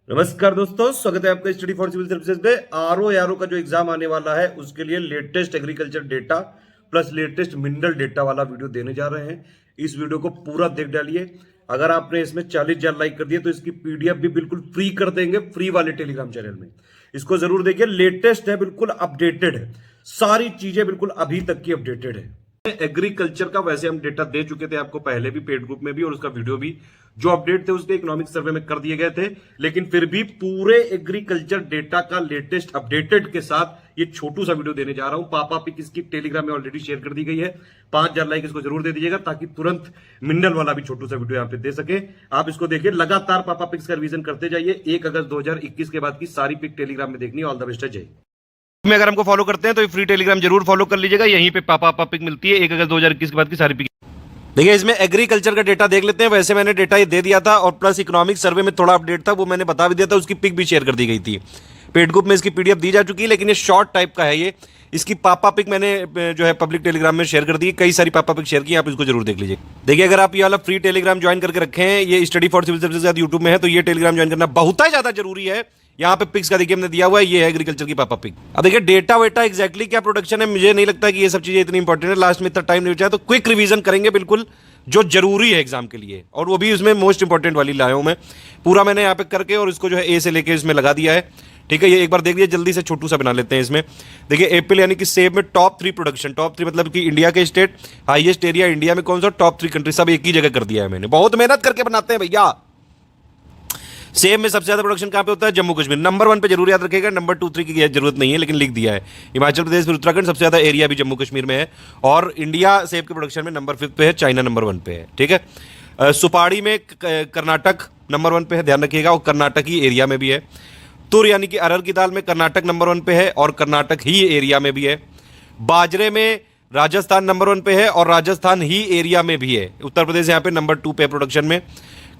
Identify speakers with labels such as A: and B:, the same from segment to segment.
A: नमस्कार दोस्तों, स्वागत है आपका स्टडी फॉर सिविल सर्विसेज पे। आरओ का जो एग्जाम आने वाला है उसके लिए latest agriculture data plus latest mineral data वाला वीडियो देने जा रहे हैं। इस वीडियो को पूरा देख डालिए। अगर आपने इसमें 40,000 लाइक कर दिए तो इसकी पीडीएफ भी बिल्कुल फ्री कर देंगे, फ्री वाले टेलीग्राम चैनल में। इसको जरूर देखिए, लेटेस्ट है, बिल्कुल अपडेटेड है, सारी चीजें बिल्कुल अभी तक की अपडेटेड है। एग्रीकल्चर का वैसे हम डेटा दे चुके थे आपको पहले भी, पेड ग्रुप में भी, और उसका वीडियो भी जो अपडेट थे उसके इकोनॉमिक सर्वे में कर दिए गए थे। लेकिन फिर भी पूरे एग्रीकल्चर डेटा का लेटेस्ट अपडेटेड के साथ ये छोटू सा वीडियो देने जा रहा हूं। पापा पिक इसकी टेलीग्राम में ऑलरेडी शेयर कर दी गई है। 5,000 लाइक इसको जरूर दे दीजिएगा ताकि तुरंत मिनरल वाला भी छोटू सा वीडियो यहां पे दे सके। आप इसको देखिए, लगातार पापा पिक्स का रिवीजन करते जाइए। 1 अगस्त 2021 के बाद की सारी पिक टेलीग्राम में देखनी है। ऑल द बेस्ट है, जय।
B: में अगर हमको फॉलो करते हैं तो फ्री टेलीग्राम जरूर फॉलो कर लीजिएगा। यहीं पे पापा पिक मिलती है 1 अगस्त 2021 के बाद की सारी पिक। देखिए, इसमें एग्रीकल्चर का डेटा देख लेते हैं। वैसे मैंने डेटा ये दे दिया था और प्लस इकोनॉमिक सर्वे में थोड़ा अपडेट था, वो मैंने बता भी दिया था। उसकी पिक भी शेयर कर दी गई थी। पेड ग्रुप में इसकी पीडीएफ दी जा चुकी है, लेकिन ये शॉर्ट टाइप का है। ये इसकी पापा पिक मैंने जो है पब्लिक टेलीग्राम में शेयर कर दी। कई सारी पापा पिक शेयर की, आप इसको जरूर देख लीजिए। देखिए, अगर आप ये वाला फ्री टेलीग्राम ज्वाइन करके रखे हैं, ये study for civil services YouTube में है, तो ये टेलीग्राम ज्वाइन करना बहुत ही ज्यादा जरूरी है। यहाँ पे पिक्स का देखिए हमने दिया हुआ है, ये है एग्रीकल्चर की पापा पिक। अब देखिए डेटा वेटा एक्जैक्टली क्या प्रोडक्शन है, मुझे नहीं लगता कि ये सब चीजें इतनी इंपॉर्टेंट है। लास्ट में इतना टाइम नहीं बचा, तो क्विक रिवीजन करेंगे बिल्कुल जो जरूरी है एग्जाम के लिए, और वो भी उसमें मोस्ट इंपॉर्टेंट वाली लाया हूं मैं। पूरा मैंने यहाँ पे करके और इसको जो है ए से लेके इसमें लगा दिया है। ठीक है, ये एक बार देख लीजिए, जल्दी से छोटू सा बना लेते हैं इसमें। देखिए, एप्पल यानी कि सेब में टॉप 3 प्रोडक्शन, टॉप 3 मतलब कि इंडिया के स्टेट, हाईएस्ट एरिया इंडिया में कौन सा, टॉप 3 कंट्री, सब एक ही जगह कर दिया है मैंने। बहुत मेहनत करके बनाते हैं भैया। सेब में सबसे ज्यादा प्रोडक्शन कहां पे होता है, जम्मू कश्मीर। नंबर 1 पे जरूर याद रखेगा, नंबर 2 3 की जरूरत नहीं है, लेकिन लिख दिया है। हिमाचल प्रदेश फिर उत्तराखंड, सबसे ज्यादा एरिया भी जम्मू कश्मीर में है। और इंडिया सेब के प्रोडक्शन में नंबर 5 पे है, चाइना नंबर 1 पे है। ठीक है, सुपारी में कर्नाटक नंबर 1 पे है, ध्यान रखिएगा, और कर्नाटक ही एरिया में भी है। तुर यानी कि अरहर की दाल में कर्नाटक नंबर 1 पे है और कर्नाटक ही एरिया में भी है। बाजरे में राजस्थान नंबर 1 पे है और राजस्थान ही एरिया में भी है। उत्तर प्रदेश यहाँ पे नंबर 2 पे है प्रोडक्शन में।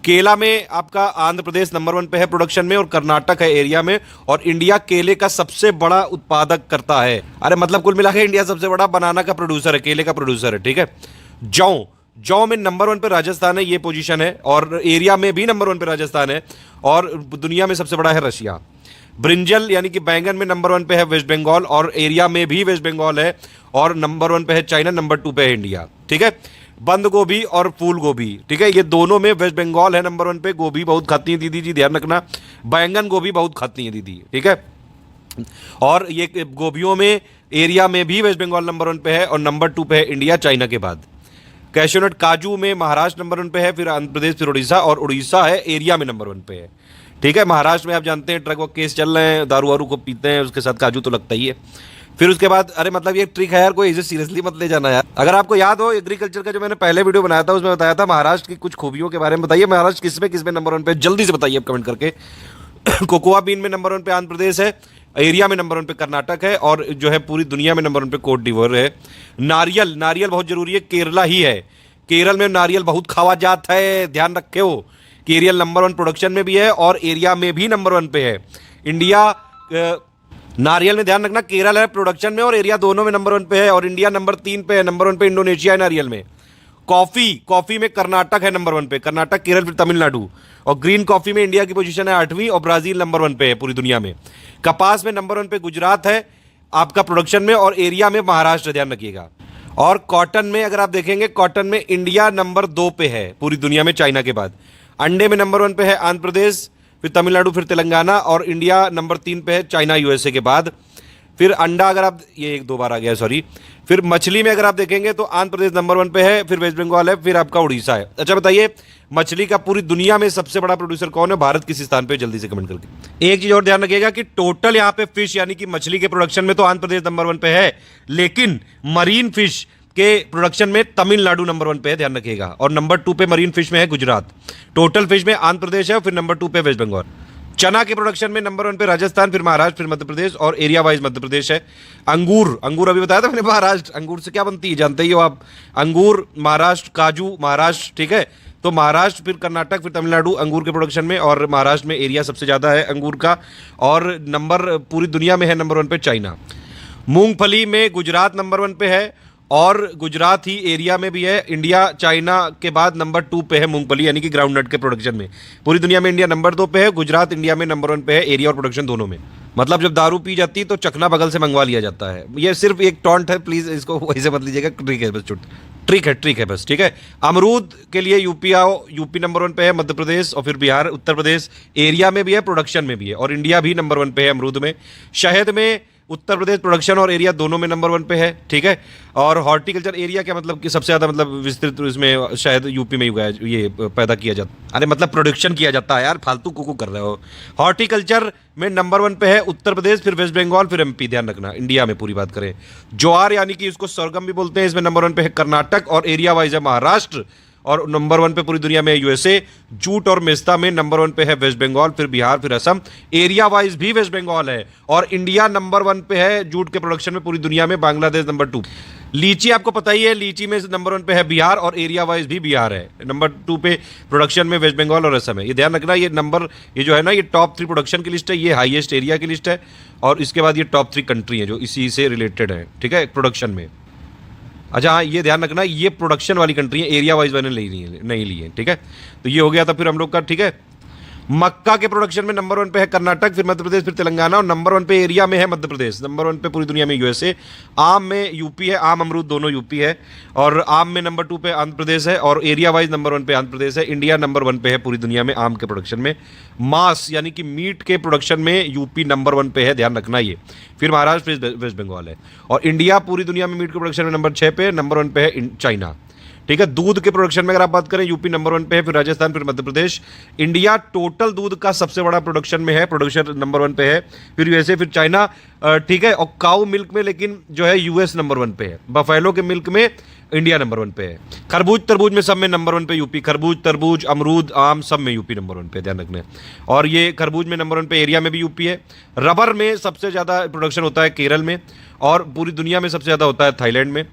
B: केला में आपका आंध्र प्रदेश नंबर 1 पे है प्रोडक्शन में और कर्नाटक है एरिया में। और इंडिया केले का सबसे बड़ा उत्पादक करता है। अरे मतलब कुल मिलाकर इंडिया सबसे बड़ा बनाना का प्रोड्यूसर है, केले का प्रोड्यूसर है। ठीक है, जौ में नंबर 1 पे राजस्थान है, ये पोजीशन है, और एरिया में भी नंबर 1 पे राजस्थान है, और दुनिया में सबसे बड़ा है रशिया। ब्रिंजल यानी कि बैंगन में नंबर 1 पे है वेस्ट बंगाल, और एरिया में भी वेस्ट बंगाल है, और नंबर 1 पे है चाइना, नंबर 2 पे है इंडिया। ठीक है, बंद गोभी और फूल गोभी, ठीक है, ये दोनों में वेस्ट बंगाल है नंबर 1 पे। गोभी बहुत खाती है दीदी जी, ध्यान रखना, बैंगन गोभी बहुत खाती है दीदी। ठीक है, और ये गोभियों में एरिया में भी वेस्ट बंगाल नंबर 1 पे है, और नंबर 2 पे है इंडिया, चाइना के बाद। कैशोनट काजू में महाराष्ट्र नंबर 1 पे है, फिर आंध्र प्रदेश, फिर उड़ीसा, और उड़ीसा है एरिया में नंबर 1 पे है। ठीक है, महाराष्ट्र में आप जानते हैं ट्रक वो केस चल रहे हैं, दारू वारू को पीते हैं, उसके साथ काजू तो लगता ही है। फिर उसके बाद, अरे मतलब ये ट्रिक है यार, कोई इसे सीरियसली मत ले जाना यार। अगर आपको याद हो, एग्रीकल्चर का जो मैंने पहले वीडियो बनाया था उसमें बताया था महाराष्ट्र की कुछ खूबियों के बारे में। बताइए महाराष्ट्र किस में नंबर 1 पे, जल्दी से बताइए आप कमेंट करके। कोकोआ बीन में नंबर 1 पे आंध्र प्रदेश है, एरिया में नंबर 1 पे कर्नाटक है, और जो है पूरी दुनिया में नंबर 1 पे कोट डिवोर है। नारियल बहुत जरूरी है, केरला ही है। केरल में नारियल बहुत खावा जाता है, ध्यान रखे हो। केरल नंबर 1 प्रोडक्शन में भी है और एरिया में भी नंबर 1 पे है। इंडिया नारियल में ध्यान रखना, केरल है प्रोडक्शन में और एरिया दोनों में नंबर 1 पे है, और इंडिया नंबर 3 पे है। नंबर 1 पे इंडोनेशिया है नारियल में। कॉफी में कर्नाटक है नंबर 1 पे, कर्नाटक, केरल, फिर तमिलनाडु। और ग्रीन कॉफी में इंडिया की पोजीशन है 8वीं, और ब्राजील नंबर 1 पे है पूरी दुनिया में। कपास में नंबर 1 पे गुजरात है आपका प्रोडक्शन में, और एरिया में महाराष्ट्र, ध्यान रखिएगा। और कॉटन में अगर आप देखेंगे, कॉटन में इंडिया नंबर 2 पे है पूरी दुनिया में, चाइना के बाद। अंडे में नंबर 1 पे है आंध्र प्रदेश, फिर तमिलनाडु, फिर तेलंगाना, और इंडिया नंबर 3 पे है, चाइना यूएसए के बाद। फिर अंडा अगर आप, ये 1-2 बार आ गया सॉरी। फिर मछली में अगर आप देखेंगे तो आंध्र प्रदेश नंबर 1 पे है, फिर वेस्ट बंगाल है, फिर आपका उड़ीसा है। अच्छा बताइए, मछली का पूरी दुनिया में सबसे बड़ा प्रोड्यूसर कौन है, भारत किस स्थान पे, जल्दी से कमेंट करके। एक चीज और ध्यान रखिएगा कि टोटल यहाँ पे फिश यानी कि मछली के प्रोडक्शन में तो आंध्र प्रदेश नंबर 1 पे है, लेकिन मरीन फिश के प्रोडक्शन में तमिलनाडु नंबर 1 पे है, ध्यान रखिएगा। और नंबर 2 पे मरीन फिश में है गुजरात। टोटल फिश में आंध्र प्रदेश है, फिर नंबर 2 पे वेस्ट बंगाल। चना के प्रोडक्शन में नंबर 1 पे राजस्थान, फिर महाराष्ट्र, फिर मध्य प्रदेश, और एरिया वाइज मध्य प्रदेश है। अंगूर अभी बताया था मैंने, महाराष्ट्र। अंगूर से क्या बनती है जानते ही हो आप, अंगूर महाराष्ट्र, काजू महाराष्ट्र। ठीक है, तो महाराष्ट्र, फिर कर्नाटक, फिर तमिलनाडु अंगूर के प्रोडक्शन में, और महाराष्ट्र में एरिया सबसे ज्यादा है अंगूर का, और नंबर पूरी दुनिया में है नंबर 1 पे चाइना। मूंगफली में गुजरात नंबर 1 पे है, और गुजरात ही एरिया में भी है। इंडिया चाइना के बाद नंबर 2 पे है मूंगफली यानी कि ग्राउंड नट के प्रोडक्शन में। पूरी दुनिया में इंडिया नंबर 2 पे है, गुजरात इंडिया में नंबर 1 पे है, एरिया और प्रोडक्शन दोनों में। मतलब जब दारू पी जाती है तो चखना बगल से मंगवा लिया जाता है। ये सिर्फ एक टॉन्ट है, प्लीज इसको वैसे मत लीजिएगा। ट्रिक है बस, ट्रिक है बस, ठीक है। अमरूद के लिए यूपी आओ, यूपी नंबर 1 पे है, मध्य प्रदेश और फिर बिहार, उत्तर प्रदेश एरिया में भी है, प्रोडक्शन में भी है, और इंडिया भी नंबर 1 पे है अमरूद में। शहद में उत्तर प्रदेश प्रोडक्शन और एरिया दोनों में नंबर 1 पे है, ठीक है। और हॉर्टिकल्चर एरिया क्या मतलब कि सबसे ज़्यादा मतलब विस्तृत इसमें शायद यूपी में ही उगाया, ये पैदा किया जाता, अरे मतलब प्रोडक्शन किया जाता है यार, फालतू कुकू कर रहे हो। हॉर्टिकल्चर में नंबर 1 पे है उत्तर प्रदेश, फिर वेस्ट बंगाल, फिर एमपी, ध्यान रखना। इंडिया में पूरी बात करें, ज्वार यानी कि इसको सरगम भी बोलते हैं, इसमें नंबर 1 पे है कर्नाटक, और एरिया वाइज है महाराष्ट्र, और नंबर 1 पे पूरी दुनिया में यूएसए। जूट और मेस्ता में नंबर 1 पे है वेस्ट बंगाल, फिर बिहार, फिर असम। एरिया वाइज भी वेस्ट बंगाल है, और इंडिया नंबर 1 पे है जूट के प्रोडक्शन में पूरी दुनिया में, बांग्लादेश नंबर 2। लीची आपको पता ही है, लीची में नंबर 1 पे है बिहार, और एरिया वाइज भी बिहार है। नंबर 2 पे प्रोडक्शन में वेस्ट बंगाल और असम है। ये ध्यान रखना, ये नंबर, ये जो है ना, ये टॉप 3 प्रोडक्शन की लिस्ट है, ये हाईएस्ट एरिया की लिस्ट है, और इसके बाद ये टॉप 3 कंट्री है जो इसी से रिलेटेड है, ठीक है, प्रोडक्शन में। अच्छा हाँ, ये ध्यान रखना, ये प्रोडक्शन वाली कंट्री है, एरिया वाइज मैंने नहीं ली है, ठीक है। तो ये हो गया था फिर हम लोग का, ठीक है। मक्का के प्रोडक्शन में नंबर 1 पे है कर्नाटक, फिर मध्य प्रदेश, फिर तेलंगाना, और नंबर 1 पे एरिया में है मध्य प्रदेश, नंबर 1 पे पूरी दुनिया में यूएसए। आम में यूपी है, आम अमरूद दोनों यूपी है, और आम में नंबर 2 पे आंध्र प्रदेश है, और एरिया वाइज नंबर 1 पे आंध्र प्रदेश है। इंडिया नंबर 1 पे है पूरी दुनिया में आम के प्रोडक्शन में। मांस यानी कि मीट के प्रोडक्शन में यूपी नंबर 1 पे है, ध्यान रखना ये। फिर महाराष्ट्र, फिर वेस्ट बंगाल है, और इंडिया पूरी दुनिया में मीट के प्रोडक्शन में नंबर 6 पे, नंबर 1 पे है चाइना, ठीक है। दूध के प्रोडक्शन में अगर आप बात करें, यूपी नंबर 1 पे है, फिर राजस्थान, फिर मध्य प्रदेश। इंडिया टोटल दूध का सबसे बड़ा प्रोडक्शन में है, प्रोडक्शन नंबर 1 पे है, फिर यूएसए, फिर चाइना, ठीक है। और काऊ मिल्क में लेकिन जो है यूएस नंबर 1 पे है। बफेलो के मिल्क में इंडिया नंबर 1 पे है। खरबूज तरबूज में सब में नंबर 1 पे यूपी, खरबूज, तरबूज, अमरूद, आम सब में यूपी नंबर 1 पे, ध्यान रखना। और ये खरबूज में नंबर 1 पे, एरिया में भी यूपी है। रबर में सबसे ज़्यादा प्रोडक्शन होता है केरल में, और पूरी दुनिया में सबसे ज़्यादा होता है थाईलैंड में।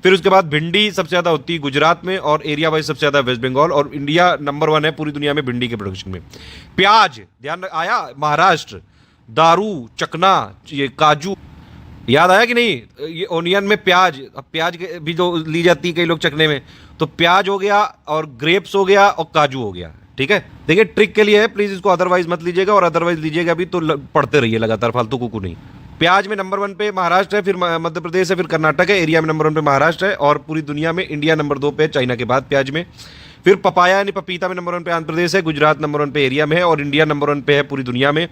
B: फिर उसके बाद भिंडी सबसे ज़्यादा होती है गुजरात में, और एरिया वाइज सबसे ज़्यादा वेस्ट बंगाल, और इंडिया नंबर 1 है पूरी दुनिया में भिंडी के प्रोडक्शन में। प्याज ध्यान आया, महाराष्ट्र। दारू, चकना, ये काजू, याद आया कि नहीं, ये ओनियन में प्याज, अब प्याज भी जो ली जाती है कई लोग चखने में, तो प्याज हो गया, और ग्रेप्स हो गया, और काजू हो गया, ठीक है। देखिए ट्रिक के लिए है, प्लीज इसको अदरवाइज मत लीजिएगा, और अदरवाइज लीजिएगा भी तो पढ़ते रहिए लगातार, फालतू कुकू नहीं। प्याज में नंबर 1 पे महाराष्ट्र है, फिर मध्य प्रदेश है, फिर कर्नाटक है। एरिया में नंबर 1 पे महाराष्ट्र है, और पूरी दुनिया में इंडिया नंबर 2 पे, चाइना के बाद प्याज में। फिर पपाया यानी पपीता में नंबर 1 पे आंध्र प्रदेश है, गुजरात नंबर 1 पे एरिया में है, और इंडिया नंबर 1 पे है पूरी दुनिया में।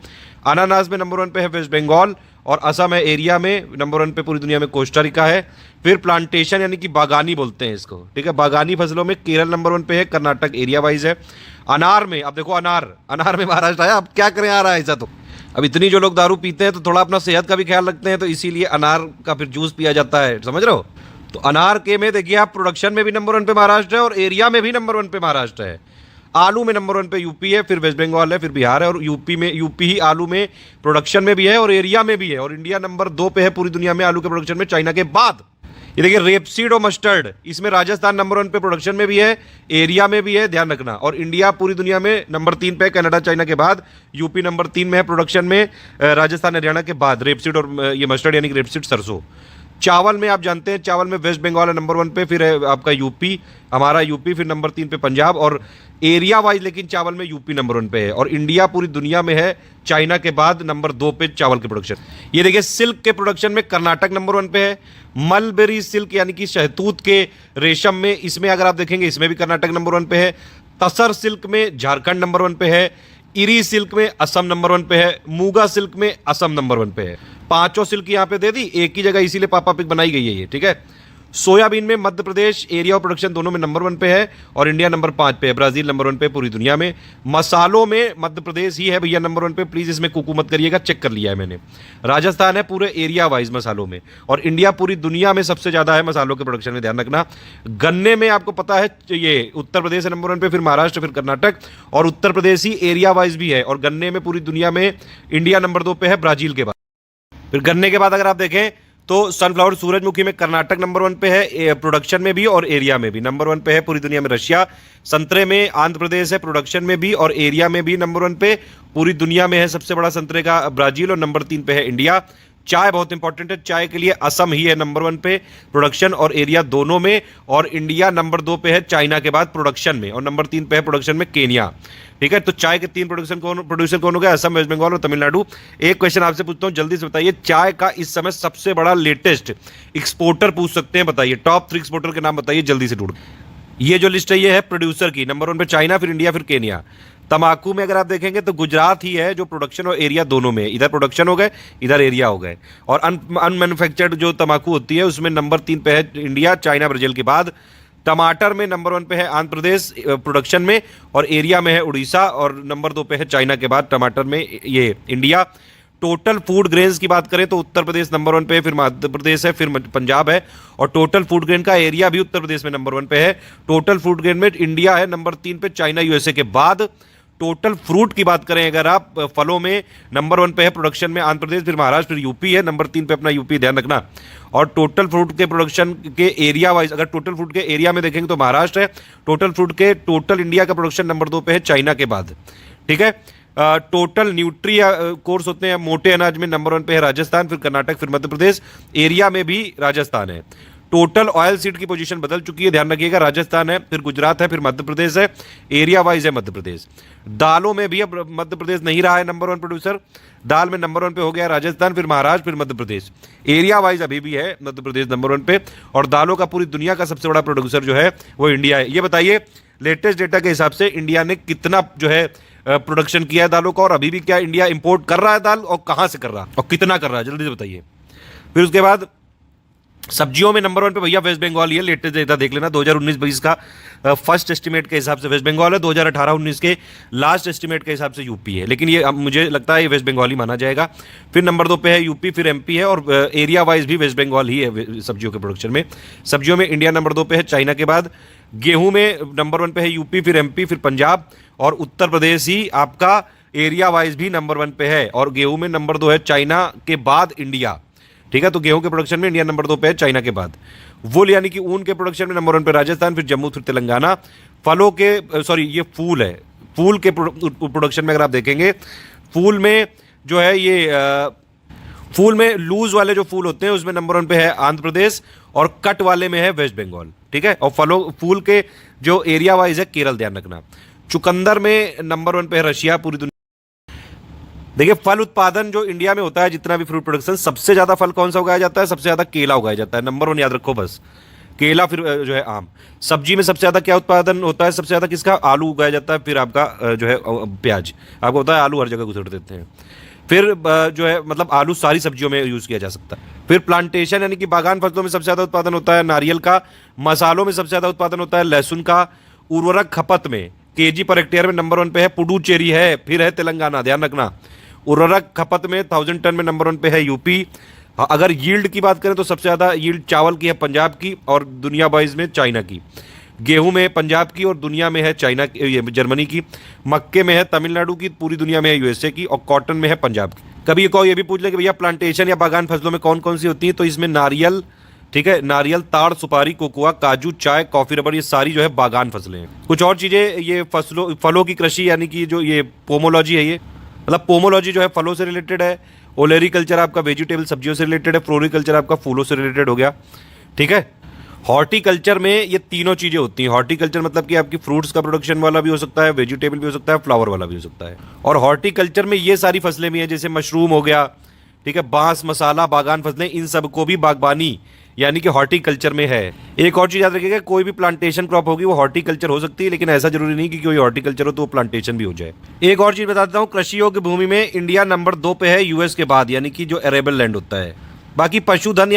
B: अनानास में नंबर 1 पे है वेस्ट बंगाल, और असम है एरिया में, नंबर 1 पे पूरी दुनिया में कोस्टा रिका है। फिर प्लांटेशन यानी कि बागानी बोलते हैं इसको, ठीक है, बागानी फसलों में केरल नंबर 1 पे है, कर्नाटक एरिया वाइज है। अनार में, अब देखो अनार में महाराष्ट्र आया, अब क्या करें, आ रहा है ऐसा तो। अब इतनी जो लोग दारू पीते हैं तो थोड़ा अपना सेहत का भी ख्याल रखते हैं, तो इसीलिए अनार का फिर जूस पिया जाता है, समझ रहे हो। तो अनार के में देखिए आप, प्रोडक्शन में भी नंबर 1 पे महाराष्ट्र है, और एरिया में भी नंबर 1 पे महाराष्ट्र है। आलू में नंबर 1 पे यूपी है, फिर वेस्ट बंगाल है, फिर बिहार है, और यूपी ही आलू में प्रोडक्शन में भी है, और एरिया में भी है, और इंडिया नंबर 2 पे है पूरी दुनिया में आलू के प्रोडक्शन में, चाइना के बाद। ये देखिए रेपसीड और मस्टर्ड, इसमें राजस्थान नंबर 1 पे प्रोडक्शन में भी है, एरिया में भी है, ध्यान रखना। और इंडिया पूरी दुनिया में नंबर 3 पे, कनाडा चाइना के बाद। यूपी नंबर 3 में है प्रोडक्शन में, राजस्थान हरियाणा के बाद। रेपसीड और ये मस्टर्ड यानी कि रेपसीड सरसों। चावल में आप जानते हैं, चावल में वेस्ट बंगाल है नंबर 1 पे, फिर है आपका यूपी, हमारा यूपी, फिर नंबर 3 पे पंजाब, और एरिया वाइज लेकिन चावल में यूपी नंबर 1 पे है, और इंडिया पूरी दुनिया में है चाइना के बाद नंबर 2 पे चावल के प्रोडक्शन। ये देखिए सिल्क के प्रोडक्शन में कर्नाटक नंबर 1 पे है। मलबेरी सिल्क यानी कि शहतूत के रेशम में, इसमें अगर आप देखेंगे इसमें भी कर्नाटक नंबर 1 पे है। तसर सिल्क में झारखंड नंबर 1 पे है। इरी सिल्क में असम नंबर 1 पे है। मूगा सिल्क में असम नंबर 1 पे है। पांचों सिल्क यहां पे दे दी एक ही जगह, इसीलिए पापा पिक बनाई गई है ये, ठीक है। सोयाबीन में Madhya Pradesh area of production दोनों में नंबर 1 पे है, और इंडिया नंबर 5 पे है। ब्राजील नंबर 1 पे पूरी दुनिया में। मसालों में मध्य प्रदेश ही है भैया नंबर 1 पे, प्लीज इसमें कुकू मत करिएगा, चेक कर लिया है मैंने। राजस्थान है पूरे एरिया वाइज मसालों में, और इंडिया पूरी दुनिया में सबसे ज्यादा है मसालों के प्रोडक्शन में, ध्यान रखना। गन्ने में आपको पता है ये उत्तर प्रदेश है नंबर 1 पे, फिर महाराष्ट्र, फिर कर्नाटक, और उत्तर प्रदेश ही एरिया वाइज भी है। और गन्ने में पूरी दुनिया में इंडिया नंबर 2 पे है ब्राजील के बाद। फिर गन्ने के बाद अगर आप देखें तो सनफ्लावर सूरजमुखी में कर्नाटक नंबर 1 पे है, प्रोडक्शन में भी और एरिया में भी। नंबर 1 पे है पूरी दुनिया में रशिया। संतरे में आंध्र प्रदेश है, प्रोडक्शन में भी और एरिया में भी नंबर 1 पे। पूरी दुनिया में है सबसे बड़ा संतरे का ब्राजील, और नंबर 3 पे है इंडिया। चाय बहुत इंपॉर्टेंट है, चाय के लिए असम ही है नंबर 1 पे प्रोडक्शन और एरिया दोनों में, और इंडिया नंबर 2 पे है चाइना के बाद प्रोडक्शन में, और नंबर 3 पे है प्रोडक्शन में केनिया। ठीक है, तो चाय के 3 प्रोड्यूसर कौन हो गया? असम, वेस्ट बंगाल और तमिलनाडु। एक क्वेश्चन आपसे पूछता हूं, जल्दी से बताइए, चाय का इस समय सबसे बड़ा लेटेस्ट एक्सपोर्टर पूछ सकते हैं, बताइए टॉप 3 एक्सपोर्टर के नाम बताइए जल्दी से ढूंढ। ये जो लिस्ट है ये है प्रोड्यूसर की, नंबर 1 पे चाइना, फिर इंडिया, फिर केनिया। तंबाकू में अगर आप देखेंगे तो गुजरात ही है जो प्रोडक्शन और एरिया दोनों में, इधर प्रोडक्शन हो गए इधर एरिया हो गए। और अनमैन्युफैक्चर्ड जो तंबाकू होती है उसमें नंबर 3 पे है इंडिया, चाइना, ब्राजील के बाद। टमाटर में नंबर 1 पे है आंध्र प्रदेश प्रोडक्शन में, और एरिया में है उड़ीसा, और नंबर 2 पे है चाइना के बाद टमाटर में ये इंडिया। टोटल फूड ग्रेन्स की बात करें तो उत्तर प्रदेश नंबर 1 पे है, फिर मध्य प्रदेश है, फिर पंजाब है, और टोटल फूड ग्रेन का एरिया भी उत्तर प्रदेश में नंबर 1 पे है। टोटल फूड ग्रेन में इंडिया है नंबर 3 पे, चाइना यूएसए के बाद। टोटल फ्रूट की बात करें अगर आप, फलों में नंबर 1 पे है प्रोडक्शन में आंध्र प्रदेश, फिर महाराष्ट्र, फिर यूपी है नंबर 3 पे अपना यूपी, ध्यान रखना। और टोटल फ्रूट के प्रोडक्शन के एरिया वाइज अगर टोटल फ्रूट के एरिया में देखेंगे तो महाराष्ट्र है। टोटल फ्रूट के टोटल इंडिया का प्रोडक्शन नंबर 2 पे है चाइना के बाद। ठीक है, टोटल न्यूट्री कोर्स होते हैं मोटे अनाज में नंबर 1 पे है राजस्थान, फिर कर्नाटक, फिर मध्य प्रदेश, एरिया में भी राजस्थान है। टोटल ऑयल सीड की पोजीशन बदल चुकी है, ध्यान रखिएगा, राजस्थान है, फिर गुजरात है, फिर मध्य प्रदेश है, एरिया वाइज है मध्य प्रदेश। दालों में भी अब मध्य प्रदेश नहीं रहा है नंबर 1 प्रोड्यूसर, दाल में नंबर 1 पे हो गया राजस्थान, फिर महाराष्ट्र, फिर मध्य प्रदेश। एरिया वाइज अभी भी है मध्य प्रदेश नंबर 1 पे, और दालों का पूरी दुनिया का सबसे बड़ा प्रोड्यूसर जो है वो इंडिया है। ये बताइए लेटेस्ट डेटा के हिसाब से इंडिया ने कितना जो है प्रोडक्शन किया है दालों का, और अभी भी क्या इंडिया इंपोर्ट कर रहा है दाल, और कहां से कर रहा है और कितना कर रहा है, जल्दी से बताइए। फिर उसके बाद सब्जियों में नंबर 1 पे भैया वेस्ट बंगाल, ये लेटेस्ट डेटा देख लेना 2019-20 का फर्स्ट एस्टिमेट के हिसाब से वेस्ट बंगाल है, 2018-19 के लास्ट एस्टिमेट के हिसाब से यूपी है, लेकिन ये अब मुझे लगता है ये वेस्ट बंगाल ही माना जाएगा। फिर नंबर 2 पे है यूपी, फिर एमपी है, और एरिया वाइज भी वेस्ट बंगाल ही है सब्जियों के प्रोडक्शन में। सब्जियों में इंडिया नंबर 2 पे है चाइना के बाद। गेहूं में नंबर 1 पे है यूपी, फिर एमपी, फिर पंजाब, और उत्तर प्रदेश ही आपका एरिया वाइज भी नंबर 1 पे है, और गेहूं में नंबर 2 है चाइना के बाद इंडिया। ठीक है, तो गेहूं के प्रोडक्शन में इंडिया नंबर 2 पे है चाइना के बाद। वुल यानी कि ऊन के प्रोडक्शन में नंबर 1 पे राजस्थान, फिर जम्मू, फिर तेलंगाना। फलों के ये फूल है, फूल के प्रोडक्शन में अगर आप देखेंगे, फूल में जो है ये फूल में लूज वाले जो फूल होते हैं उसमें नंबर 1 पे है आंध्र प्रदेश, और कट वाले में है वेस्ट बंगाल। ठीक है, और फूल के जो एरिया वाइज है केरल, ध्यान रखना। चुकंदर में नंबर 1 पे है रशिया, पूरी दुनिया। देखिए फल उत्पादन जो इंडिया में होता है, जितना भी फ्रूट प्रोडक्शन, सबसे ज्यादा फल कौन सा उगाया जाता है? सबसे ज्यादा केला उगाया जाता है, नंबर 1 याद रखो बस, केला, फिर जो है आम। सब्जी में सबसे ज्यादा क्या उत्पादन होता है? सबसे ज्यादा किसका? आलू उगाया जाता है, फिर आपका जो है प्याज। आपको पता है आलू हर जगह घुसेड़ देते हैं। फिर जो है मतलब आलू सारी सब्जियों में यूज किया जा सकता है। फिर प्लांटेशन यानी कि बागान फसलों में सबसे ज्यादा उत्पादन होता है नारियल का। मसालों में सबसे ज्यादा उत्पादन होता है लहसुन का। उर्वरक खपत में केजी पर हेक्टेयर में नंबर 1 पे है पुडुचेरी है, फिर है तेलंगाना, ध्यान रखना। उर्वरक खपत में 1000 टन में नंबर 1 पे है यूपी। अगर यील्ड की बात करें तो सबसे ज़्यादा यील्ड चावल की है पंजाब की, और दुनिया वाइज में चाइना की। गेहूं में पंजाब की और दुनिया में है चाइना ये जर्मनी की। मक्के में है तमिलनाडु की, पूरी दुनिया में है यूएसए की, और कॉटन में है पंजाब की। कभी को ये भी पूछ ले कि भैया प्लांटेशन या बागान फसलों में कौन कौन सी होती है, तो इसमें नारियल, ठीक है, नारियल, ताड़, सुपारी, कोकोआ, काजू, चाय, कॉफी, रबर, ये सारी जो है बागान फसलें हैं। कुछ और चीजें, ये फलों की कृषि यानी कि जो ये पोमोलॉजी है, ये मतलब पोमोलॉजी जो है फलों से रिलेटेड है। ओलेरिकल्चर आपका वेजिटेबल सब्जियों से रिलेटेड है। फ्लोरिकल्चर आपका फूलों से रिलेटेड हो गया, ठीक है। हॉर्टिकल्चर में ये तीनों चीजें होती हैं। हॉर्टिकल्चर मतलब कि आपकी फ्रूट्स का प्रोडक्शन वाला भी हो सकता है, वेजिटेबल भी हो सकता है, फ्लावर वाला भी हो सकता है। और हॉर्टिकल्चर में ये सारी फसलें भी हैं, जैसे मशरूम हो गया, ठीक है, बांस, मसाला, बागान फसलें, इन सब को भी बागबानी यानी कि हॉर्टिकल्चर में है। एक और चीज याद रखिएगा, कोई भी प्लांटेशन क्रॉप होगी वो हॉर्टिकल्चर हो सकती है, लेकिन ऐसा जरूरी नहीं कि कोई हॉर्टिकल्चर हो तो वो प्लांटेशन भी हो जाए। एक और चीज बताता हूँ, कृषि योग्य भूमि में इंडिया नंबर 2 पे है यूएस के बाद, यानी कि जो एरेबल लैंड होता है। बाकी पशुधन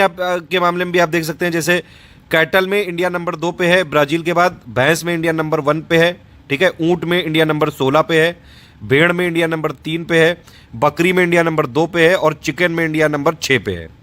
B: के मामले में भी आप देख सकते हैं, जैसे कैटल में इंडिया नंबर 2 पे है ब्राजील के बाद। भैंस में इंडिया नंबर 1 पे है, ठीक है। ऊंट में इंडिया नंबर 16 पे है। भेड़ में इंडिया नंबर 3 पे है। बकरी में इंडिया नंबर 2 पे है, और चिकन में इंडिया नंबर 6 पे है।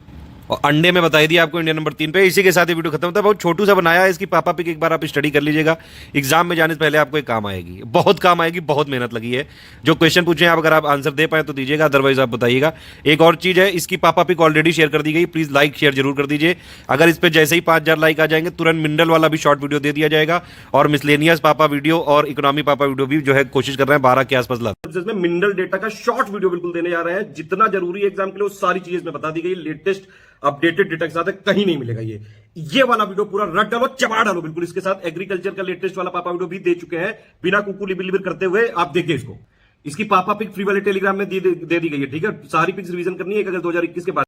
B: और अंडे में बताई दी आपको इंडिया नंबर 3 पे। इसी के साथ ये वीडियो खत्म होता है। बहुत छोटू सा बनाया है, इसकी पापा पिक एक बार आप स्टडी कर लीजिएगा, एग्जाम में जाने से पहले आपको एक काम आएगी, बहुत काम आएगी, बहुत मेहनत लगी है। जो क्वेश्चन पूछे आप अगर आप आंसर दे पाए तो दीजिएगा, अदरवाइज आप बताइएगा। एक और चीज़ है, इसकी पापा पिक ऑलरेडी शेयर कर दी गई, प्लीज़ लाइक शेयर जरूर कर दीजिए। अगर इस पर जैसे ही 5000 लाइक आ जाएंगे तुरंत मिनरल वाला भी शॉर्ट वीडियो दे दिया जाएगा, और मिसलेनियस पापा वीडियो और इकोनॉमी पापा वीडियो भी जो है कोशिश कर रहे हैं 12 के आसपास ला।
A: में मिनरल डेटा का शॉर्ट वीडियो बिल्कुल देने जा रहे हैं, जितना जरूरी है एग्जाम के लिए वो सारी चीजें इसमें बता दी गई, लेटेस्ट अपडेटेड डेटा के साथ है, कहीं नहीं मिलेगा। ये वाला वीडियो पूरा रट डालो, चबा डालो बिल्कुल। इसके साथ एग्रीकल्चर का लेटेस्ट वाला पापा वीडियो भी दे चुके हैं, बिना कुकू लिबिर करते हुए। आप देखिए इसको, इसकी पापा पिक फ्री वाले टेलीग्राम में दे दी गई है, ठीक है। सारी पिक्स रिवीजन करनी है अगर 2021 के बाद।